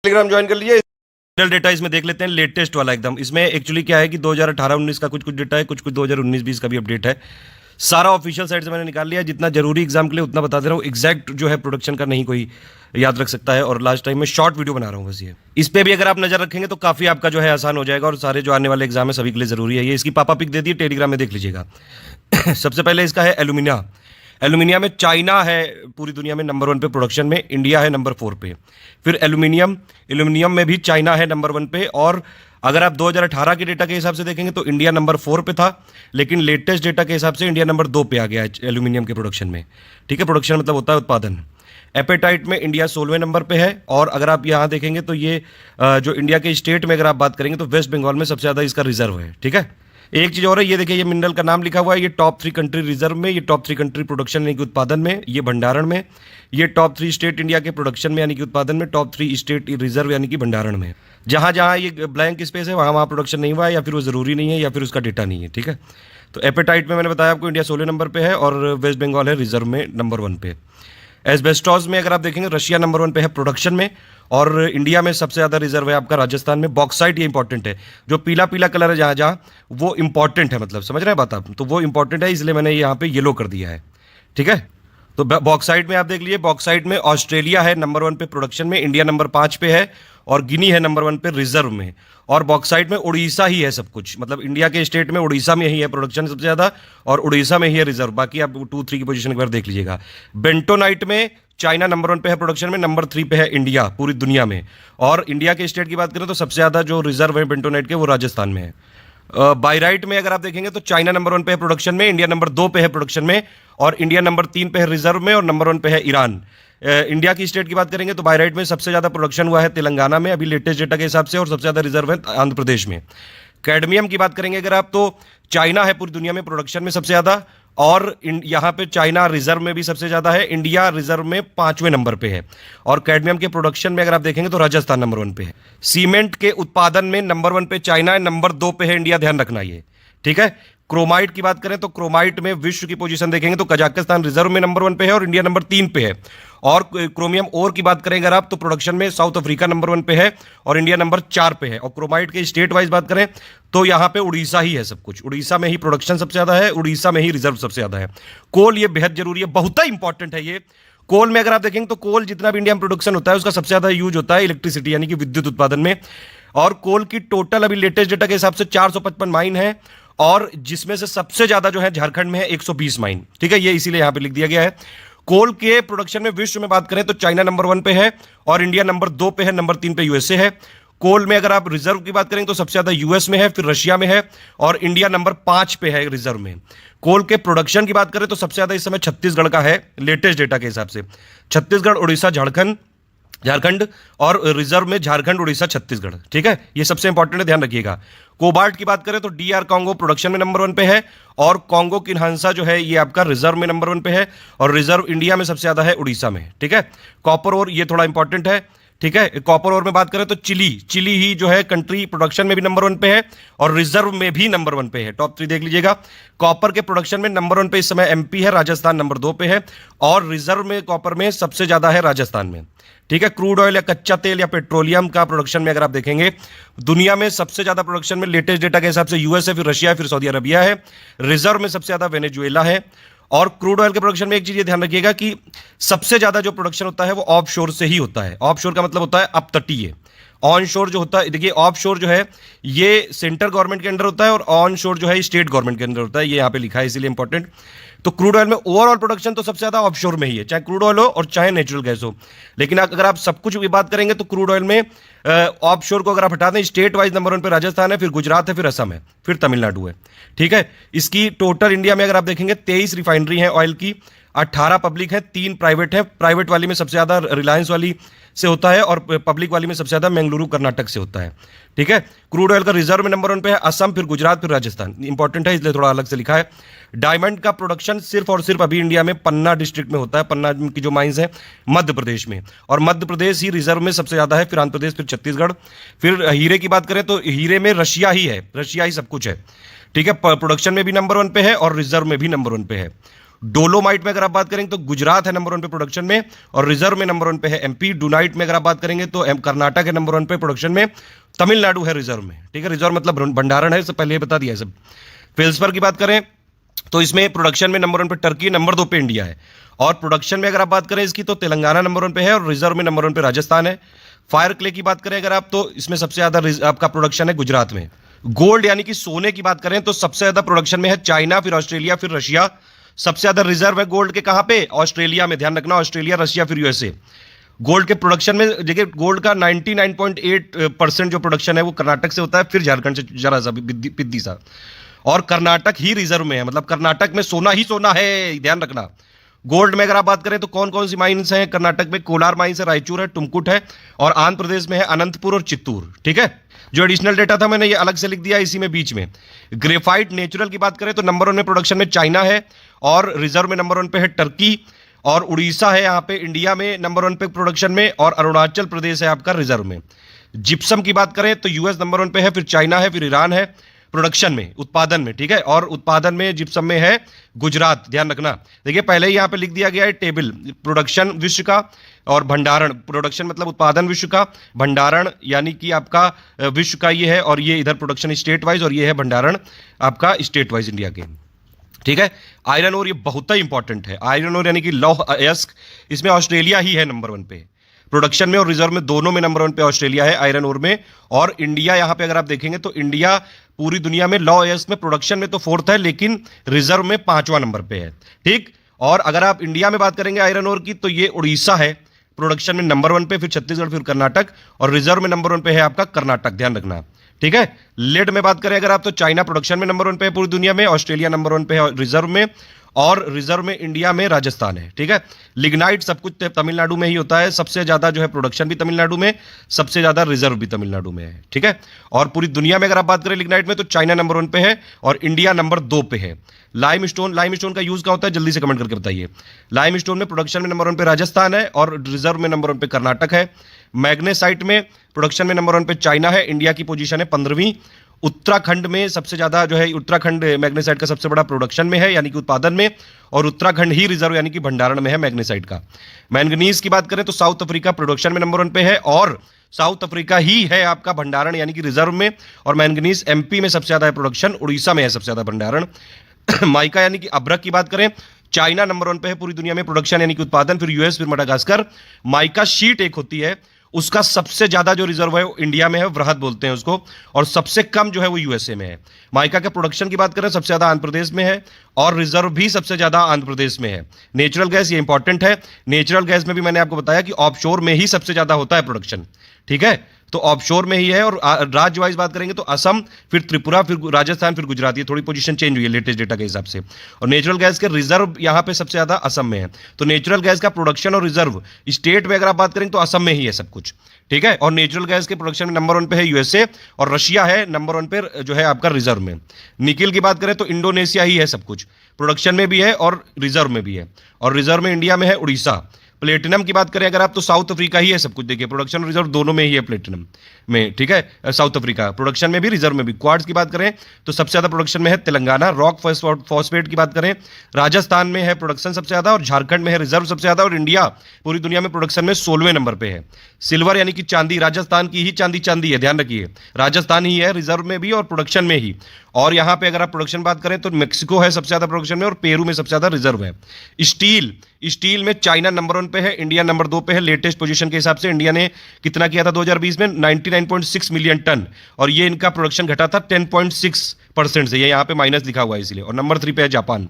B: टेलीग्राम ज्वाइन कर लीजिए। डेटा इसमें देख लेते हैं, लेटेस्ट वाला एकदम। इसमें एक्चुअली क्या है कि 2018-19 का कुछ डेटा है, कुछ 2019-20 का भी अपडेट है। सारा ऑफिशियल साइट से मैंने निकाल लिया, जितना जरूरी एग्जाम के लिए उतना बता दे रहा हूँ। एग्जैक्ट जो है प्रोडक्शन का नहीं कोई याद रख सकता है, और लास्ट टाइम में शॉर्ट वीडियो बना रहा हूँ बस ये। इस पे भी अगर आप नजर रखेंगे तो काफी आपका जो है आसान हो जाएगा, और सारे जो आने वाले एग्जाम है सभी के लिए जरूरी है। ये इसकी पापा पिक दे दी, टेलीग्राम में देख लीजिएगा। सबसे पहले इसका है एल्यूमिनिया। एल्यूमिनिया में चाइना है पूरी दुनिया में नंबर 1 पे प्रोडक्शन में, इंडिया है नंबर 4 पे। फिर एल्यूमिनियम में भी चाइना है नंबर 1 पे, और अगर आप 2018 के डेटा के हिसाब से देखेंगे तो इंडिया नंबर 4 पे था, लेकिन लेटेस्ट डेटा के हिसाब से इंडिया नंबर 2 पे आ गया है एल्यूमिनियम के प्रोडक्शन में, ठीक है। प्रोडक्शन मतलब होता है उत्पादन। एपेटाइट में इंडिया 16वें नंबर पे है, और अगर आप यहाँ देखेंगे तो ये जो इंडिया के स्टेट में अगर आप बात करेंगे तो वेस्ट बंगाल में सबसे ज़्यादा इसका रिजर्व है, ठीक है। एक चीज़ और है, ये देखिए ये मिनरल का नाम लिखा हुआ है, ये टॉप 3 कंट्री रिजर्व में, ये टॉप 3 कंट्री प्रोडक्शन यानी कि उत्पादन में, ये भंडारण में, ये टॉप 3 स्टेट इंडिया के प्रोडक्शन में यानी कि उत्पादन में, टॉप 3 स्टेट रिजर्व यानी कि भंडारण में। जहाँ जहाँ ये ब्लैंक स्पेस है वहाँ प्रोडक्शन नहीं हुआ है, या फिर वो ज़रूरी नहीं है, या फिर उसका डेटा नहीं है, ठीक है। तो एपेटाइट में मैंने बताया आपको इंडिया 16 नंबर पे है, और वेस्ट बंगाल है रिजर्व में नंबर 1 पे। एस्बेस्टोस में अगर आप देखेंगे रशिया नंबर 1 पे है प्रोडक्शन में, और इंडिया में सबसे ज़्यादा रिजर्व है आपका राजस्थान में। बॉक्साइट ये इंपॉर्टेंट है, जो पीला पीला कलर है जहाँ जहाँ वो इंपॉर्टेंट है, मतलब समझ रहे हैं बात आप, तो वो इंपॉर्टेंट है, इसलिए मैंने यहाँ पे येलो कर दिया है, ठीक है। तो बॉक्साइट में आप देख लीजिए, बॉक्साइट में ऑस्ट्रेलिया है नंबर 1 पे प्रोडक्शन में, इंडिया नंबर 5 पे है, और गिनी है नंबर 1 पे रिजर्व में। और बॉक्साइट में उड़ीसा ही है सब कुछ, मतलब इंडिया के स्टेट में उड़ीसा में ही है प्रोडक्शन सबसे ज़्यादा, और उड़ीसा में ही है रिजर्व। बाकी आप 2-3 की पोजीशन एक बार देख लीजिएगा। बेंटोनाइट में चाइना नंबर 1 पे है प्रोडक्शन में, नंबर 3 पे है इंडिया पूरी दुनिया में। और इंडिया के स्टेट की बात करें तो सबसे ज़्यादा जो रिजर्व है बेंटोनाइट के वो राजस्थान में है। बायराइट में अगर आप देखेंगे तो चाइना नंबर 1 पे है प्रोडक्शन में, इंडिया नंबर 2 पे है प्रोडक्शन में, और इंडिया नंबर 3 पे है रिजर्व में, और नंबर 1 पे है ईरान। इंडिया की स्टेट की बात करेंगे तो बायराइट में सबसे ज़्यादा प्रोडक्शन हुआ है तेलंगाना में अभी लेटेस्ट डेटा के हिसाब से, और सबसे ज़्यादा रिजर्व है आंध्र प्रदेश में। कैडमियम की बात करेंगे अगर आप तो चाइना है पूरी दुनिया में प्रोडक्शन में सबसे ज़्यादा, और यहाँ पे चाइना रिजर्व में भी सबसे ज़्यादा है, इंडिया रिजर्व में 5वें नंबर पे है। और कैडमियम के प्रोडक्शन में अगर आप देखेंगे तो राजस्थान नंबर 1 पे है। सीमेंट के उत्पादन में नंबर 1 पे चाइना है, नंबर 2 पे है इंडिया, ध्यान रखना ये, ठीक है। क्रोमाइट की बात करें तो क्रोमाइट में विश्व की पोजीशन देखेंगे तो कजाकिस्तान रिजर्व में नंबर 1 पे है, और इंडिया नंबर 3 पे है। और क्रोमियम ओर की बात करें अगर आप तो प्रोडक्शन में साउथ अफ्रीका नंबर 1 पे है, और इंडिया नंबर 4 पे है। और क्रोमाइट के स्टेट वाइज बात करें तो यहाँ पे उड़ीसा ही है सब कुछ, उड़ीसा में ही प्रोडक्शन सबसे ज़्यादा है, उड़ीसा में ही रिजर्व सबसे ज़्यादा है। कोल ये बेहद जरूरी है, बहुत ही इंपॉर्टेंट है ये। कोल में अगर आप देखेंगे तो कोल जितना भी इंडिया में प्रोडक्शन होता है उसका सबसे ज़्यादा यूज होता है इलेक्ट्रिसिटी यानी कि विद्युत उत्पादन में। और कोल की टोटल अभी लेटेस्ट डेटा के हिसाब से 455 माइन है, और जिसमें से सबसे ज्यादा जो है झारखंड में है 120 माइन, ठीक है। ये इसीलिए यहां पे लिख दिया गया है। कोल के प्रोडक्शन में विश्व में बात करें तो चाइना नंबर 1 पे है, और इंडिया नंबर 2 पे है, नंबर 3 पे यूएसए है। कोल में अगर आप रिजर्व की बात करें तो सबसे ज्यादा यूएस में है, फिर रशिया में है, और इंडिया नंबर 5 पे है रिजर्व में। कोल के प्रोडक्शन की बात करें तो सबसे ज्यादा इस समय छत्तीसगढ़ का है लेटेस्ट डेटा के हिसाब से, छत्तीसगढ़, उड़ीसा, झारखंड, और रिजर्व में झारखंड, उड़ीसा, छत्तीसगढ़, ठीक है। ये सबसे इंपॉर्टेंट है, ध्यान रखिएगा। कोबाल्ट की बात करें तो डीआर कांगो प्रोडक्शन में नंबर 1 पे है, और कांगो किन्हांसा जो है ये आपका रिजर्व में नंबर 1 पे है, और रिजर्व इंडिया में सबसे ज्यादा है उड़ीसा में, ठीक है। कॉपर और ये थोड़ा इंपॉर्टेंट है, ठीक है। कॉपर और में बात करें तो चिली ही जो है कंट्री प्रोडक्शन में भी नंबर 1 पे है, और रिजर्व में भी नंबर 1 पे है। टॉप 3 देख लीजिएगा। कॉपर के प्रोडक्शन में नंबर 1 पे इस समय एमपी है, राजस्थान नंबर 2 पे है, और रिजर्व में कॉपर में सबसे ज्यादा है राजस्थान में, ठीक है। क्रूड ऑयल या कच्चा तेल या पेट्रोलियम का प्रोडक्शन में अगर आप देखेंगे दुनिया में सबसे ज्यादा प्रोडक्शन में लेटेस्ट डेटा के हिसाब से यूएस है, फिर रशिया है, फिर सऊदी अरबिया है। रिजर्व में सबसे ज्यादा वेनेजुएला है। और क्रूड ऑयल के प्रोडक्शन में एक चीज ये ध्यान रखिएगा कि सबसे ज्यादा जो प्रोडक्शन होता है वो ऑफ शोर से ही होता है। ऑफ शोर का मतलब होता है अपतटीय, ऑन शोर जो होता है, देखिए ऑफ शोर जो है ये सेंट्रल गवर्नमेंट के अंडर होता है और ऑन शोर जो है स्टेट गवर्नमेंट के अंडर होता है, ये यहाँ पे लिखा है इसीलिए इंपॉर्टेंट। तो क्रूड ऑयल में ओवरऑल प्रोडक्शन तो सबसे ज्यादा ऑफशोर में ही है, चाहे क्रूड ऑयल हो और चाहे नेचुरल गैस हो। लेकिन अगर आप सब कुछ भी बात करेंगे तो क्रूड ऑयल में ऑफशोर को अगर आप हटा दें, स्टेट वाइज नंबर 1 पे राजस्थान है, फिर गुजरात है, फिर असम है, फिर तमिलनाडु है। ठीक है, इसकी टोटल इंडिया में अगर आप देखेंगे 23 रिफाइनरी है ऑयल की, 18 पब्लिक है, 3 प्राइवेट है। प्राइवेट वाली में सबसे ज्यादा रिलायंस वाली से होता है और पब्लिक वाली में सबसे ज्यादा मंगलुरु कर्नाटक से होता है। ठीक है, क्रूड ऑयल का रिजर्व में नंबर 1 पे है असम, फिर गुजरात, फिर राजस्थान। इंपॉर्टेंट है इसलिए थोड़ा अलग से लिखा है। डायमंड का प्रोडक्शन सिर्फ और सिर्फ अभी इंडिया में पन्ना डिस्ट्रिक्ट में होता है, पन्ना की जो माइंस है मध्य प्रदेश में, और मध्य प्रदेश ही रिजर्व में सबसे ज्यादा है, फिर आंध्र प्रदेश, फिर छत्तीसगढ़। फिर हीरे की बात करें तो हीरे में रशिया ही है, रशिया ही सब कुछ है। ठीक है, प्रोडक्शन में भी नंबर 1 पे है और रिजर्व में भी नंबर 1 पे है। डोलोमाइट में अगर आप बात करेंगे तो गुजरात है नंबर 1 पे प्रोडक्शन में, और रिजर्व में नंबर 1 पे है एमपी। डुनाइट में अगर आप बात करेंगे तो कर्नाटक है नंबर 1 पे प्रोडक्शन में, तमिलनाडु है रिजर्व में। ठीक है, रिजर्व मतलब भंडारण है, इससे पहले बता दिया है सब। फेल्सपर की बात करें तो इसमें प्रोडक्शन में नंबर 1 पे टर्की, नंबर 2 पे इंडिया है। और प्रोडक्शन में अगर आप बात करें इसकी तो तेलंगाना नंबर 1 पे है और रिजर्व में नंबर 1 पे राजस्थान है। फायर क्ले की बात करें अगर आप तो इसमें सबसे ज्यादा आपका प्रोडक्शन है गुजरात में। गोल्ड यानी कि सोने की बात करें तो सबसे ज्यादा प्रोडक्शन में है चाइना, फिर ऑस्ट्रेलिया, फिर रशिया। सबसे ज्यादा रिजर्व है गोल्ड के कहां पे? ऑस्ट्रेलिया में। ध्यान रखना, ऑस्ट्रेलिया, रशिया, फिर यूएसए। गोल्ड के प्रोडक्शन में देखिए गोल्ड का 99.8% जो प्रोडक्शन है वो कर्नाटक से होता है, फिर झारखंड से जरा सा पिद्दी सा, और कर्नाटक ही रिजर्व में है, मतलब कर्नाटक में सोना ही सोना है, ध्यान रखना। गोल्ड में अगर आप बात करें तो कौन कौन सी माइंस हैं कर्नाटक में? कोलार माइंस है, रायचूर है, टुमकुट है, और आंध्र प्रदेश में है अनंतपुर और चित्तूर। ठीक है, जो एडिशनल डेटा था मैंने ये अलग से लिख दिया इसी में बीच में। ग्रेफाइट नेचुरल की बात करें तो नंबर 1 में प्रोडक्शन में चाइना है और रिजर्व में नंबर 1 पे है टर्की, और उड़ीसा है यहाँ पे इंडिया में नंबर 1 पे प्रोडक्शन में, और अरुणाचल प्रदेश है आपका रिजर्व में। जिप्सम की बात करें तो यूएस नंबर 1 पे है, फिर चाइना है, फिर ईरान है प्रोडक्शन में, उत्पादन में। ठीक है, और उत्पादन में जिप्सम में है गुजरात। ध्यान रखना, देखिए पहले ही यहां पे लिख दिया गया है टेबल, प्रोडक्शन विश्व का और भंडारण। प्रोडक्शन मतलब उत्पादन विश्व का, भंडारण यानी कि आपका विश्व का ये है, और ये इधर प्रोडक्शन स्टेट वाइज, और ये है भंडारण आपका स्टेट वाइज इंडिया के। ठीक है, आयरन ओर ये बहुत ही इंपॉर्टेंट है। आयरन ओर यानी कि लौह अयस्क, इसमें ऑस्ट्रेलिया ही है नंबर 1 पे प्रोडक्शन में, और रिजर्व में दोनों में नंबर 1 पे ऑस्ट्रेलिया है आयरन ओर में। और इंडिया यहां पे अगर आप देखेंगे तो इंडिया पूरी दुनिया में लॉ अयस्क में प्रोडक्शन में तो 4th है, लेकिन रिजर्व में 5वां नंबर पे है। ठीक, और अगर आप इंडिया में बात करेंगे आयरन ओर की तो ये उड़ीसा है प्रोडक्शन में नंबर 1 पे, फिर छत्तीसगढ़, फिर कर्नाटक, और रिजर्व में नंबर 1 पे है आपका कर्नाटक। ध्यान रखना। ठीक है, लेड में बात करें अगर आप तो चाइना प्रोडक्शन में नंबर 1 पे है पूरी दुनिया में, ऑस्ट्रेलिया नंबर 1 पे है रिजर्व में, और रिजर्व में इंडिया में राजस्थान है। ठीक है, लिग्नाइट सब कुछ तमिलनाडु में ही होता है, सबसे ज्यादा जो है प्रोडक्शन भी तमिलनाडु में, सबसे ज्यादा रिजर्व भी तमिलनाडु में है। ठीक है, और पूरी दुनिया में अगर आप बात करें लिग्नाइट में तो चाइना नंबर 1 पे है और इंडिया नंबर 2 पे है। लाइमस्टोन का यूज क्या होता है जल्दी से कमेंट करके बताइए। लाइमस्टोन में प्रोडक्शन में नंबर 1 पे राजस्थान है और रिजर्व में नंबर 1 पे कर्नाटक है। मैग्नेसाइट में प्रोडक्शन में नंबर 1 पे चाइना है, इंडिया की पोजीशन है 15वीं। उत्तराखंड में सबसे ज्यादा जो है, उत्तराखंड मैग्नेसाइट का सबसे बड़ा प्रोडक्शन में है यानी कि उत्पादन में, और उत्तराखंड ही रिजर्व यानी कि भंडारण में है मैग्नेसाइट का। मैंगनीज की बात करें तो साउथ अफ्रीका प्रोडक्शन में नंबर 1 पे है, और साउथ अफ्रीका ही है आपका भंडारण यानी कि रिजर्व में, और मैंगनीज एमपी में सबसे ज्यादा है प्रोडक्शन, उड़ीसा में है सबसे ज्यादा भंडारण। माइका यानी कि अब्रक की बात करें, चाइना नंबर 1 पे है पूरी दुनिया में प्रोडक्शन यानी कि उत्पादन, फिर यूएस, फिर मडागास्कर। माइका शीट एक होती है, उसका सबसे ज्यादा जो रिजर्व है वो इंडिया में है, वृहद बोलते हैं उसको, और सबसे कम जो है वो यूएसए में है। माइका के प्रोडक्शन की बात करें सबसे ज्यादा आंध्र प्रदेश में है, और रिजर्व भी सबसे ज्यादा आंध्र प्रदेश में है। नेचुरल गैस ये इंपॉर्टेंट है, नेचुरल गैस में भी मैंने आपको बताया कि ऑफशोर में ही सबसे ज्यादा होता है प्रोडक्शन। ठीक है, तो ऑफशोर में ही है, और राज्य वाइज बात करेंगे तो असम, फिर त्रिपुरा, फिर राजस्थान, फिर गुजरात। ये थोड़ी पोजीशन चेंज हुई है लेटेस्ट डेटा के हिसाब से। और नेचुरल गैस के रिजर्व यहां पे सबसे ज्यादा असम में है, तो नेचुरल गैस का प्रोडक्शन और रिजर्व स्टेट में अगर आप बात करें तो असम में ही है सब कुछ। ठीक है, और नेचुरल गैस के प्रोडक्शन में नंबर 1 पे है यूएसए, और रशिया है नंबर 1 पे जो है आपका रिजर्व में। निकिल की बात करें तो इंडोनेशिया ही है सब कुछ, प्रोडक्शन में भी है और रिजर्व में भी है, और रिजर्व में इंडिया में है उड़ीसा। प्लेटिनम की बात करें अगर आप तो साउथ अफ्रीका ही है सब कुछ, देखिए प्रोडक्शन और रिजर्व दोनों में ही है प्लेटिनम में। ठीक है, साउथ अफ्रीका प्रोडक्शन में भी रिजर्व में भी। क्वार्ट्ज की बात करें तो सबसे ज्यादा प्रोडक्शन में है तेलंगाना। रॉक फॉस्फेट की बात करें राजस्थान में है प्रोडक्शन सबसे ज्यादा, और झारखंड में है रिजर्व सबसे ज्यादा, और इंडिया पूरी दुनिया में प्रोडक्शन में 16वें नंबर पे है। सिल्वर यानी कि चांदी, राजस्थान की ही चांदी है, ध्यान रखिए, राजस्थान ही है रिजर्व में भी और प्रोडक्शन में ही। और यहां पे अगर आप प्रोडक्शन बात करें तो मेक्सिको है सबसे ज्यादा प्रोडक्शन में, और पेरू में सबसे ज्यादा रिजर्व है। स्टील में चाइना नंबर 1 पे है, इंडिया नंबर 2 पे है। लेटेस्ट पोजीशन के हिसाब से इंडिया ने कितना किया था 2020 में 99.6 मिलियन टन, और ये इनका प्रोडक्शन घटा था 10.6% से, ये यहाँ पे माइनस लिखा हुआ है इसलिए। और नंबर 3 पे है जापान।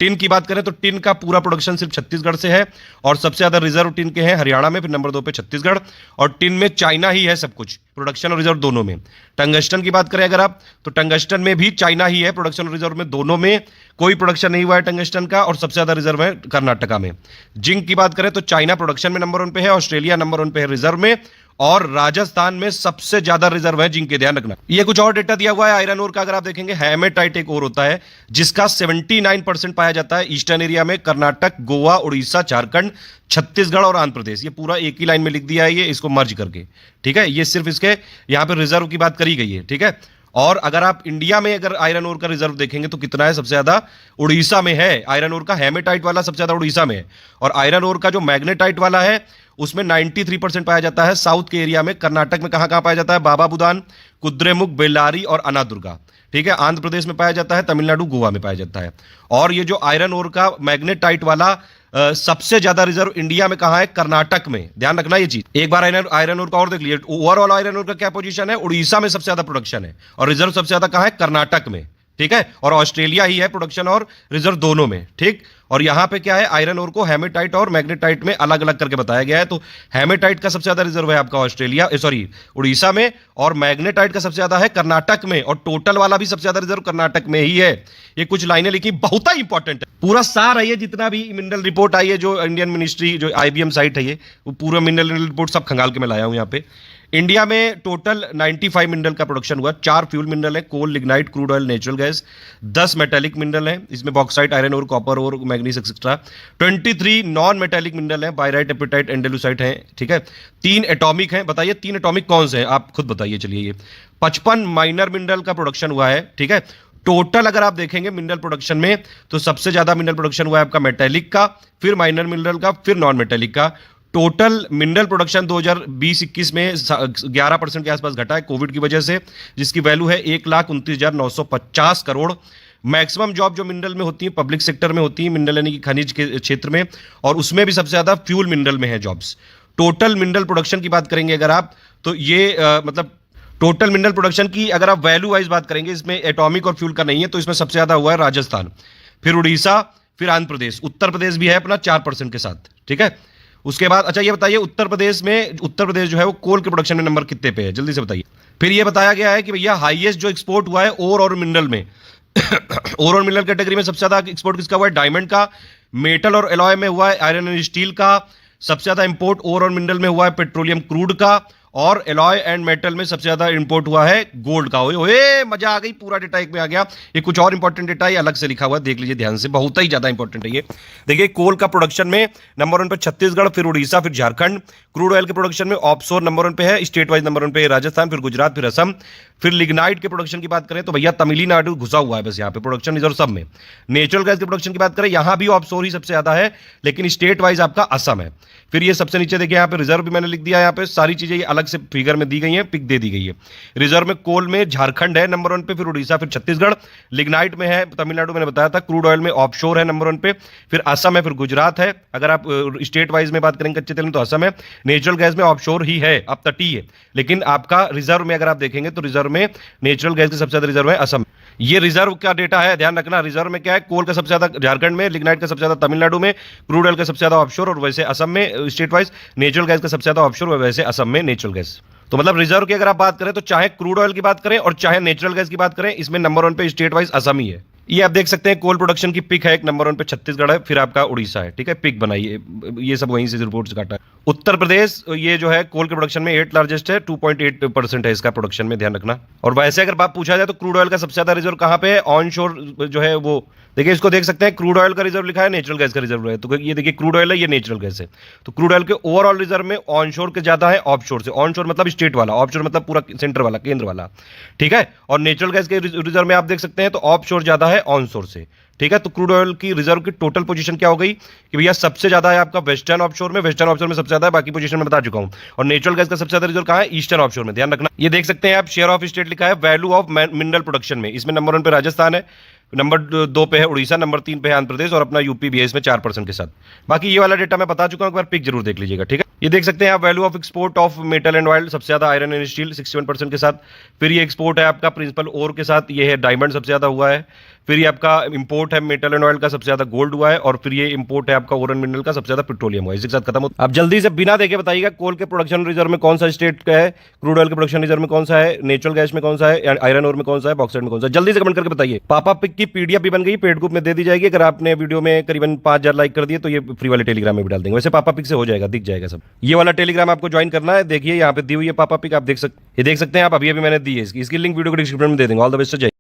B: टिन की बात करें तो टिन का पूरा प्रोडक्शन सिर्फ छत्तीसगढ़ से है, और सबसे ज्यादा रिजर्व टिन के हैं हरियाणा में, फिर नंबर 2 पे छत्तीसगढ़, और टिन में चाइना ही है सब कुछ, प्रोडक्शन और रिजर्व दोनों में। टंगस्टन की बात करें अगर आप, तो टंगस्टन में भी चाइना ही है, प्रोडक्शन और रिजर्व में दोनों में कोई प्रोडक्शन नहीं हुआ है टंगस्टन का, और सबसे ज्यादा रिजर्व है कर्नाटका में। जिंक की बात करें तो चाइना प्रोडक्शन में नंबर 1 पे है, ऑस्ट्रेलिया नंबर 1 पे है रिजर्व में, और राजस्थान में सबसे ज्यादा रिजर्व है जिंक के, ध्यान रखना। ये कुछ और डेटा दिया हुआ है आयरन ओर का, अगर आप देखेंगे हेमेटाइट एक और होता है जिसका 79% पाया जाता है ईस्टर्न एरिया में, कर्नाटक, गोवा, उड़ीसा, झारखंड, छत्तीसगढ़ और आंध्र प्रदेश। ये पूरा एक ही लाइन में लिख दिया है, ये इसको मर्ज करके, ठीक है। ये सिर्फ इसके यहाँ पे रिजर्व की बात करी गई है, ठीक है। और अगर आप इंडिया में अगर आयरन ओर का रिजर्व देखेंगे तो कितना है, सबसे ज्यादा उड़ीसा में है आयरन ओर का, हेमेटाइट वाला सबसे ज्यादा उड़ीसा में है, और आयरन ओर का जो मैग्नेटाइट वाला है उसमें 93% पाया जाता है साउथ के एरिया में। कर्नाटक में कहां कहां पाया जाता है, बाबा बुदान, कुद्रेमुख, बेल्लारी और अनादुर्गा, ठीक है। आंध्र प्रदेश में पाया जाता है, तमिलनाडु, गोवा में पाया जाता है। और ये जो आयरन ओर का मैग्नेटाइट वाला सबसे ज्यादा रिजर्व इंडिया में कहां है, कर्नाटक में, ध्यान रखना ये चीज। एक बार आयरन ओर का और देख लीजिए, ओवरऑल आयरन ओर का क्या पोजीशन है, उड़ीसा में सबसे ज्यादा प्रोडक्शन है, और रिजर्व सबसे ज्यादा कहां है, कर्नाटक में, ठीक है। और ऑस्ट्रेलिया ही है प्रोडक्शन और रिजर्व दोनों में, ठीक। और यहां पे क्या है, आयरन ओर को हेमेटाइट और मैग्नेटाइट में अलग अलग करके बताया गया है। तो हेमेटाइट का सबसे ज्यादा रिजर्व है आपका ऑस्ट्रेलिया, सॉरी उड़ीसा में, और मैग्नेटाइट का सबसे ज्यादा है कर्नाटक में, और टोटल वाला भी सबसे ज्यादा रिजर्व कर्नाटक में ही है। ये कुछ लाइनें लिखी, बहुत ही इंपॉर्टेंट है। पूरा सार है ये, जितना भी मिनरल रिपोर्ट आई है, जो इंडियन मिनिस्ट्री जो IBM साइट है, ये वो पूरा मिनरल रिपोर्ट सब खंगाल के मैं लाया हूं यहाँ पे। इंडिया में टोटल 95 मिनरल का प्रोडक्शन हुआ। 4 फ्यूल मिनरल है, coal, lignite, crude oil, natural gas. 10 metallic mineral है, इसमें बॉक्साइट, आयरन और कॉपर और manganese etcetera. 23 non metallic mineral है, बायराइट, एपिटाइट, एंडेलुसाइट है, ठीक है। 3 एटॉमिक हैं, बताइए 3 एटॉमिक कौन से हैं, आप खुद बताइए। चलिए, ये 55 माइनर मिनरल का प्रोडक्शन हुआ है, ठीक है। टोटल अगर आप देखेंगे मिनरल प्रोडक्शन में, तो सबसे ज्यादा मिनरल प्रोडक्शन हुआ है आपका मेटेलिक का, फिर माइनर मिनरल का, फिर नॉन मेटेलिक का। टोटल मिनरल प्रोडक्शन 2020-21 में 11% के आसपास घटा है कोविड की वजह से, जिसकी वैल्यू है 1,29,950 करोड़। मैक्सिमम जॉब जो मिनरल में होती है पब्लिक सेक्टर में होती है, मिनरल यानी कि खनिज के क्षेत्र में, और उसमें भी सबसे ज्यादा फ्यूल मिनरल में है जॉब्स। टोटल मिनरल प्रोडक्शन की बात करेंगे अगर आप, तो ये मतलब टोटल मिनरल प्रोडक्शन की अगर आप वैल्यू वाइज बात करेंगे, इसमें एटॉमिक और फ्यूल का नहीं है, तो इसमें सबसे ज्यादा हुआ है राजस्थान, फिर उड़ीसा, फिर आंध्र प्रदेश, उत्तर प्रदेश भी है अपना 4% के साथ, ठीक है। उसके बाद अच्छा ये बताइए, उत्तर प्रदेश जो है वो कोल के प्रोडक्शन में नंबर कितने पे है, जल्दी से बताइए। फिर ये बताया गया है कि भैया हाईएस्ट जो एक्सपोर्ट हुआ है ओर और मिनरल में ओर और मिनरल कैटेगरी में सबसे ज्यादा एक्सपोर्ट किसका हुआ है, डायमंड का। मेटल और एलॉय में हुआ है आयरन एंड स्टील का। सबसे ज्यादा इंपोर्ट ओर और मिनरल में हुआ है पेट्रोलियम क्रूड का, और एलॉय एंड मेटल में सबसे ज्यादा इंपोर्ट हुआ है गोल्ड का। ओए मजा आ गई, पूरा डेटा एक में आ गया। ये कुछ और इंपॉर्टेंट डेटा ये अलग से लिखा हुआ है, देख लीजिए ध्यान से, बहुत ही ज्यादा इंपॉर्टेंट है ये। देखिए कोल का प्रोडक्शन में नंबर 1 पे छत्तीसगढ़, फिर उड़ीसा, फिर झारखंड। क्रूड ऑयल के प्रोडक्शन में ऑफशोर नंबर 1 पे है, स्टेट वाइज नंबर 1 पे है राजस्थान, फिर गुजरात, फिर असम। फिर लिग्नाइट के प्रोडक्शन की बात करें तो भैया तमिलनाडु घुसा हुआ है बस यहाँ पे, प्रोडक्शन रिजर्व सब में। नेचुरल गैस के प्रोडक्शन की बात करें, यहां भी ऑफशोर ही सबसे ज्यादा है, लेकिन स्टेट वाइज आपका असम है। फिर ये सबसे नीचे देखिए यहाँ पे रिजर्व भी मैंने लिख दिया, यहाँ पे सारी चीजें ये अलग से फिगर में दी गई हैं, पिक दे दी गई है। रिजर्व में कोल में झारखंड है नंबर 1 पे, फिर उड़ीसा, फिर छत्तीसगढ़। लिग्नाइट में है तमिलनाडु, मैंने बताया था। क्रूड ऑयल में ऑफशोर है नंबर 1 पे, फिर असम है, फिर गुजरात है। अगर आप स्टेट वाइज में बात करेंगे कच्चे तेल में तो असम है। नेचुरल गैस में ऑफशोर ही है, अब तटीय है, लेकिन आपका रिजर्व में अगर आप देखेंगे तो रिजर्व में नेचुरल गैस के सबसे ज्यादा रिजर्व है असम। ये रिजर्व का डेटा है, ध्यान रखना। रिजर्व में क्या है, कोल का सबसे ज्यादा झारखंड में, लिग्नाइट का सबसे ज्यादा तमिलनाडु में, क्रूड ऑयल का सबसे ज्यादा ऑफशोर और वैसे असम में स्टेट वाइज। नेचुरल गैस का सबसे ज्यादा ऑफशोर और वैसे असम में नेचुरल गैस। तो मतलब रिजर्व की अगर आप बात करें तो चाहे क्रूड ऑयल की बात करें और चाहे नेचुरल गैस की बात करें, इसमें नंबर 1 पे स्टेट वाइज असम ही है। ये आप देख सकते हैं कोल प्रोडक्शन की पिक है, एक नंबर 1 पे छत्तीसगढ़ है, फिर आपका उड़ीसा है, ठीक है। पिक बनाइए, ये सब वहीं से रिपोर्ट से काटा है। उत्तर प्रदेश ये जो है कोल के प्रोडक्शन में 8 लार्जेस्ट है, 2.8% है इसका प्रोडक्शन में, ध्यान रखना। और वैसे अगर बात पूछा जाए तो क्रूड ऑयल का सबसे ज्यादा रिजर्व कहां पे है, ऑन शोर जो है वो देखिए, इसको देख सकते हैं, क्रूड ऑयल का रिजर्व लिखा है, नेचुरल गैस का रिजर्व है। तो ये देखिए क्रूड ऑयल है, ये नेचुरल गैस है। तो क्रूड ऑयल के ओवरऑल रिजर्व में ऑनशोर के ज्यादा है ऑफशोर से। ऑनशोर मतलब स्टेट वाला, ऑफशोर मतलब पूरा सेंटर वाला, केंद्र वाला, ठीक है। और नेचुरल गैस के रिजर्व में आप देख सकते हैं तो ऑफशोर ज्यादा है ऑनशोर से, ठीक है। तो क्रूड ऑयल की रिजर्व की टोटल पोजीशन क्या हो गई कि भैया सबसे ज्यादा है आपका वेस्टर्न ऑफशोर में, वेस्टर्न ऑफशोर में सबसे ज्यादा है, बाकी पोजीशन में बता चुका हूं। और नेचुरल गैस का सबसे ज्यादा रिजर्व कहां है, ईस्टर्न ऑफशोर में, ध्यान रखना। ये देख सकते हैं आप, शेयर ऑफ स्टेट लिखा है वैल्यू ऑफ मिनरल प्रोडक्शन में, इसमें नंबर 1 पे राजस्थान है, नंबर 2 पे है उड़ीसा, नंबर 3 पे है आंध्र प्रदेश और अपना यूपी भी है इसमें 4% के साथ। बाकी ये वाला डेटा मैं बता चुका हूं, एक बार पिक जरूर देख लीजिएगा, ठीक है। ये देख सकते हैं आप value of export of metal and oil, सबसे ज्यादा आयरन एंड स्टील 61% के साथ। फिर ये एक्सपोर्ट है आपका प्रिंसिपल ओर के साथ, ये है डायमंड सबसे ज्यादा हुआ है। फिर ये आपका इंपोर्ट है मेटल एंड ऑयल का, सबसे ज्यादा गोल्ड हुआ है। और फिर ये इंपोर्ट है आपका ओर एंड मिनरल का, सबसे ज्यादा पेट्रोलियम हुआ है। इसके साथ खत्म होता है। आप जल्दी से बिना देखे बताइएगा कोल के प्रोडक्शन रिजर्व में कौन सा स्टेट का है, क्रूड ऑयल के प्रोडक्शन रिजर्व में कौन सा है, नेचुरल गैस में कौन सा है, आयरन ओर में कौन सा है, बॉक्साइट में कौन सा है। जल्दी से कमेंट करके बताइए। पापा पिक की पीडीएफ भी बन गई, पेड ग्रुप में दे दी जाएगी। अगर आपने वीडियो में करीबन 5000 लाइक कर दिए तो ये फ्री वाले टेलीग्राम में भी डाल देंगे। वैसे पापा पिक से हो जाएगा, दिख जाएगा सब। ये वाला टेलीग्राम आपको ज्वाइन करना है, देखिए यहाँ पे दी हुई है पापा पिक, आप देख सकते हैं आप। अभी मैंने दी है इसकी लिंक वीडियो को डिस्क्रिप्शन में दे देंगे। All the best.